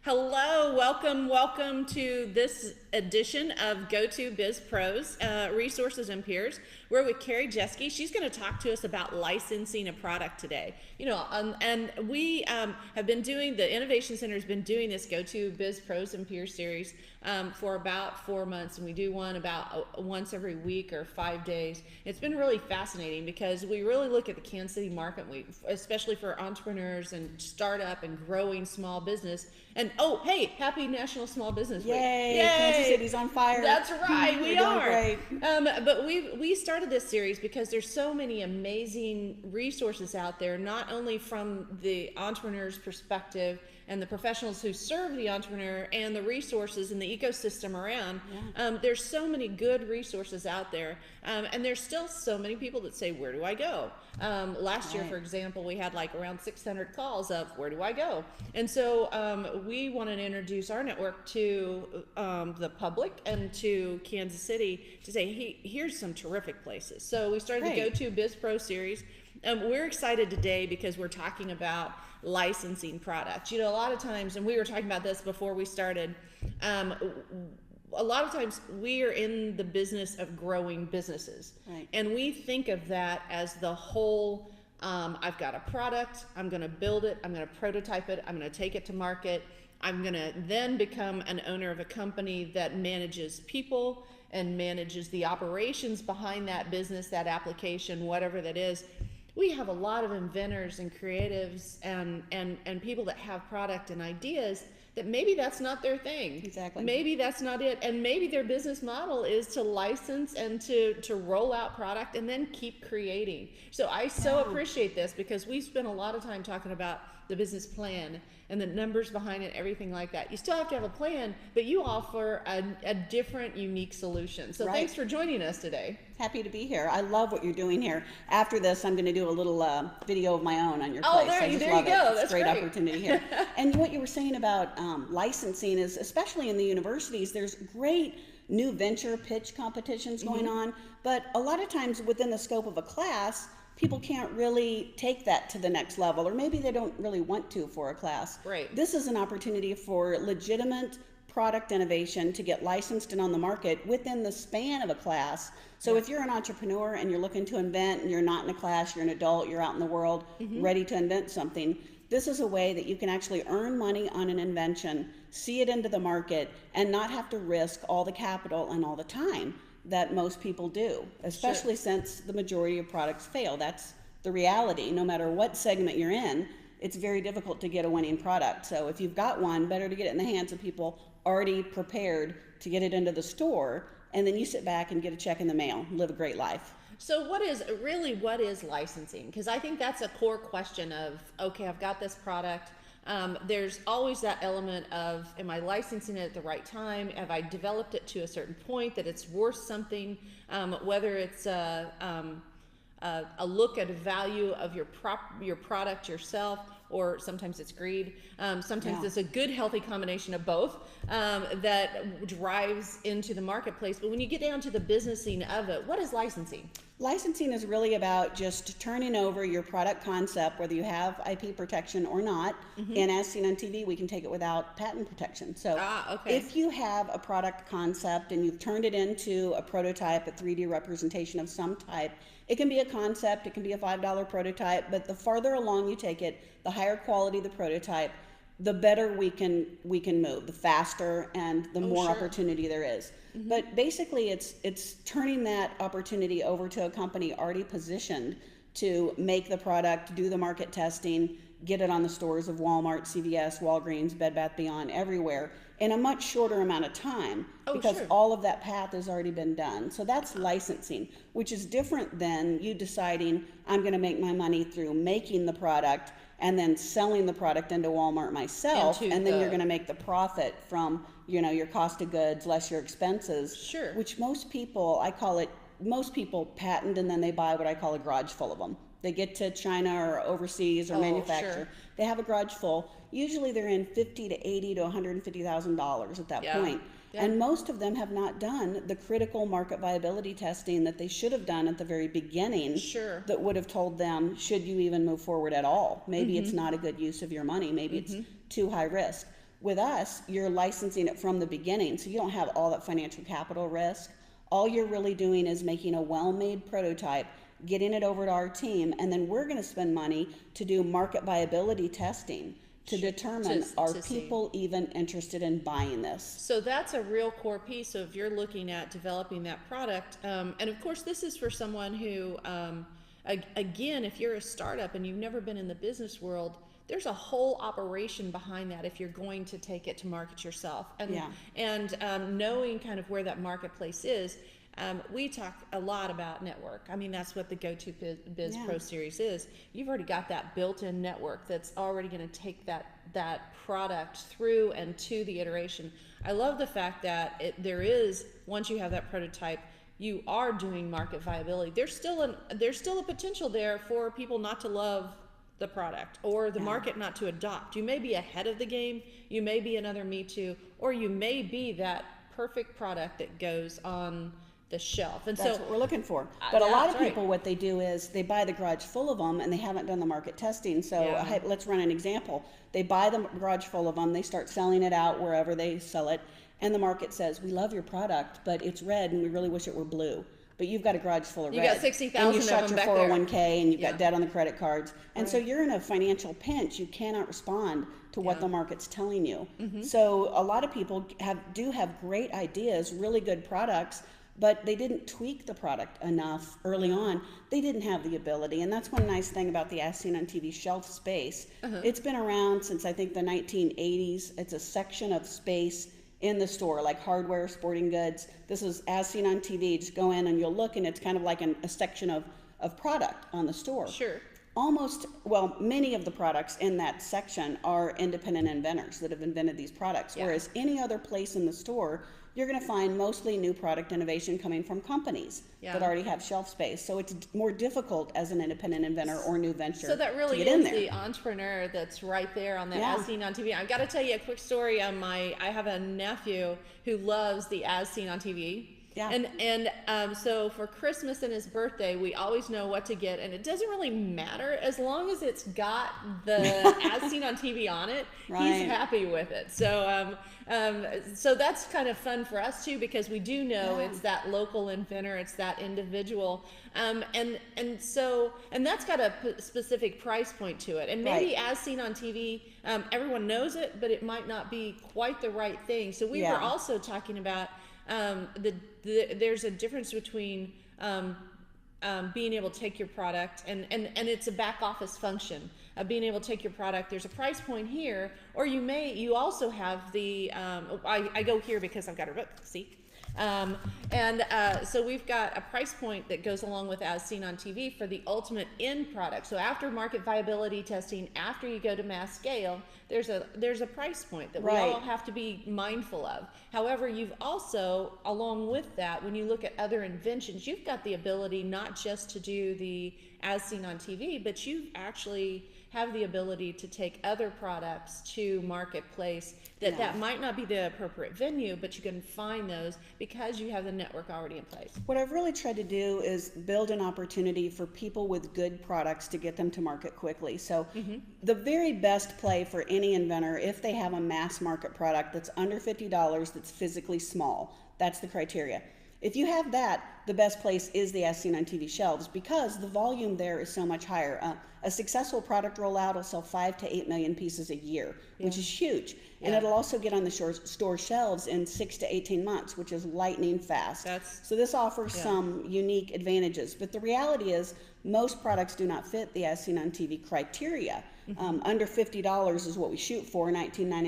Hello, welcome to this edition of GoTo Biz Pro's Resources and Peers. We're with Carrie Jeske. She's going to talk to us about licensing a product today. And we have been doing, the Innovation Center has been doing this GoTo Biz Pros and Peers series for about 4 months, and we do one about once every week or 5 days. It's been really fascinating because we really look at the Kansas City market, especially for entrepreneurs and startup and growing small business. And oh, hey, happy National Small Business Week! Yay! Yay! Kansas City's on fire. That's right, we We're are. doing great. But we started this series because there's so many amazing resources out there, not only from the entrepreneur's perspective and the professionals who serve the entrepreneur and the resources and the ecosystem around. Yeah. There's so many good resources out there, and there's still so many people that say, where do I go? Last year, for example, we had like around 600 calls of where do I go? And so we wanted to introduce our network to the public and to Kansas City to say, hey, here's some terrific places. So we started the GoTo Biz Pro series. We're excited today because we're talking about licensing products. A lot of times, and we were talking about this before we started, a lot of times we are in the business of growing businesses. Right. And we think of that as the whole, I've got a product, I'm going to build it, I'm going to prototype it, I'm going to take it to market, I'm going to then become an owner of a company that manages people and manages the operations behind that business, that application, whatever that is. We have a lot of inventors and creatives and people that have product and ideas that maybe that's not their thing. Exactly. Maybe that's not it. And maybe their business model is to license and to roll out product and then keep creating. So I so appreciate this because we spent a lot of time talking about the business plan and the numbers behind it, everything like that. You still have to have a plan, but you offer a different, unique solution. So thanks for joining us today. Happy to be here. I love what you're doing here. After this, I'm going to do a little video of my own on your place. There I you just go. love it. That's It's a great great. opportunity here. And what you were saying about licensing is, especially in the universities, there's great new venture pitch competitions going on, but a lot of times within the scope of a class, people can't really take that to the next level, or maybe they don't really want to for a class. Right. This is an opportunity for legitimate product innovation to get licensed and on the market within the span of a class. So if you're an entrepreneur and you're looking to invent and you're not in a class, you're an adult, you're out in the world ready to invent something, this is a way that you can actually earn money on an invention, see it into the market, and not have to risk all the capital and all the time that most people do, especially since the majority of products fail. That's the reality. No matter what segment you're in, it's very difficult to get a winning product. So if you've got one, better to get it in the hands of people already prepared to get it into the store, and then you sit back and get a check in the mail, live a great life. So what is licensing? Because I think that's a core question of, okay, I've got this product. There's always that element of, am I licensing it at the right time? Have I developed it to a certain point that it's worth something? Whether it's a look at a value of your product yourself, or sometimes it's greed. Sometimes it's a good, healthy combination of both that drives into the marketplace. But when you get down to the businessing of it, what is licensing? Licensing is really about just turning over your product concept, whether you have IP protection or not. And as seen on TV, we can take it without patent protection. So if you have a product concept and you've turned it into a prototype, a 3D representation of some type, it can be a concept, it can be a $5 prototype, but the farther along you take it, the higher quality the prototype, the better we can move, the faster and the more opportunity there is. But basically it's turning that opportunity over to a company already positioned to make the product, do the market testing, get it on the stores of Walmart, CVS, Walgreens, Bed Bath Beyond, everywhere in a much shorter amount of time because all of that path has already been done. So that's licensing, which is different than you deciding I'm going to make my money through making the product and then selling the product into Walmart myself, and then you're going to make the profit from your cost of goods less your expenses. Which most people, most people patent and then they buy what I call a garage full of them. They get to China or overseas or manufacture. They have a garage full. Usually they're in $50 to $80 to $150,000 at that point. And most of them have not done the critical market viability testing that they should have done at the very beginning that would have told them, should you even move forward at all? Maybe it's not a good use of your money. Maybe it's too high risk. With us, you're licensing it from the beginning, so you don't have all that financial capital risk. All you're really doing is making a well-made prototype, getting it over to our team, and then we're going to spend money to do market viability testing to determine are people even interested in buying this. So that's a real core piece. So if you're looking at developing that product, and of course this is for someone who, again, if you're a startup and you've never been in the business world, there's a whole operation behind that if you're going to take it to market yourself. And knowing kind of where that marketplace is, we talk a lot about network. I mean, that's what the GoTo Biz Pro series is. You've already got that built-in network that's already going to take that product through and to the iteration. I love the fact that there is, once you have that prototype, you are doing market viability. There's still a potential there for people not to love the product or the market not to adopt. You may be ahead of the game, you may be another Me Too, or you may be that perfect product that goes on the shelf. And that's what we're looking for. But a lot of people, what they do is they buy the garage full of them and they haven't done the market testing. So let's run an example. They buy the garage full of them, they start selling it out wherever they sell it, and the market says, we love your product, but it's red and we really wish it were blue. But you've got a garage full of red. You got 60,000 and you shut of them your back 401k there. And you've got debt on the credit cards. And so you're in a financial pinch. You cannot respond to what the market's telling you. So a lot of people do have great ideas, really good products, but they didn't tweak the product enough early on. They didn't have the ability. And that's one nice thing about the As Seen on TV shelf space. It's been around since I think the 1980s. It's a section of space in the store, like hardware, sporting goods. This is As Seen on TV. Just go in and you'll look, and it's kind of like a section of product on the store. Sure. Many of the products in that section are independent inventors that have invented these products, whereas any other place in the store, you're going to find mostly new product innovation coming from companies that already have shelf space. So it's more difficult as an independent inventor or new venture. So that really is the entrepreneur that's right there on that As Seen on TV. I've got to tell you a quick story. I have a nephew who loves the As Seen on TV. So for Christmas and his birthday, we always know what to get, and it doesn't really matter as long as it's got the As Seen on TV on it. He's happy with it. So so that's kind of fun for us too, because we do know it's that local inventor, it's that individual, and that's got a specific price point to it. And maybe As Seen on TV, everyone knows it, but it might not be quite the right thing. So we were also talking about. There's a difference between being able to take your product and it's a back office function of being able to take your product. There's a price point here, or you also have the I go here because I've got a book, see. So we've got a price point that goes along with As Seen on TV for the ultimate end product. So after market viability testing, after you go to mass scale, there's a price point that we all have to be mindful of. However, you've also, along with that, when you look at other inventions, you've got the ability not just to do the As Seen on TV, but you actually have the ability to take other products to marketplace that might not be the appropriate venue, but you can find those because you have the network already in place. What I've really tried to do is build an opportunity for people with good products to get them to market quickly. So the very best play for any inventor, if they have a mass market product that's under $50, that's physically small, that's the criteria. If you have that, the best place is the As Seen on TV shelves because the volume there is so much higher. A successful product rollout will sell 5 to 8 million pieces a year, which is huge. And it'll also get on the store shelves in 6 to 18 months, which is lightning fast. So this offers some unique advantages. But the reality is most products do not fit the As Seen on TV criteria. Under $50 is what we shoot for, $19.99.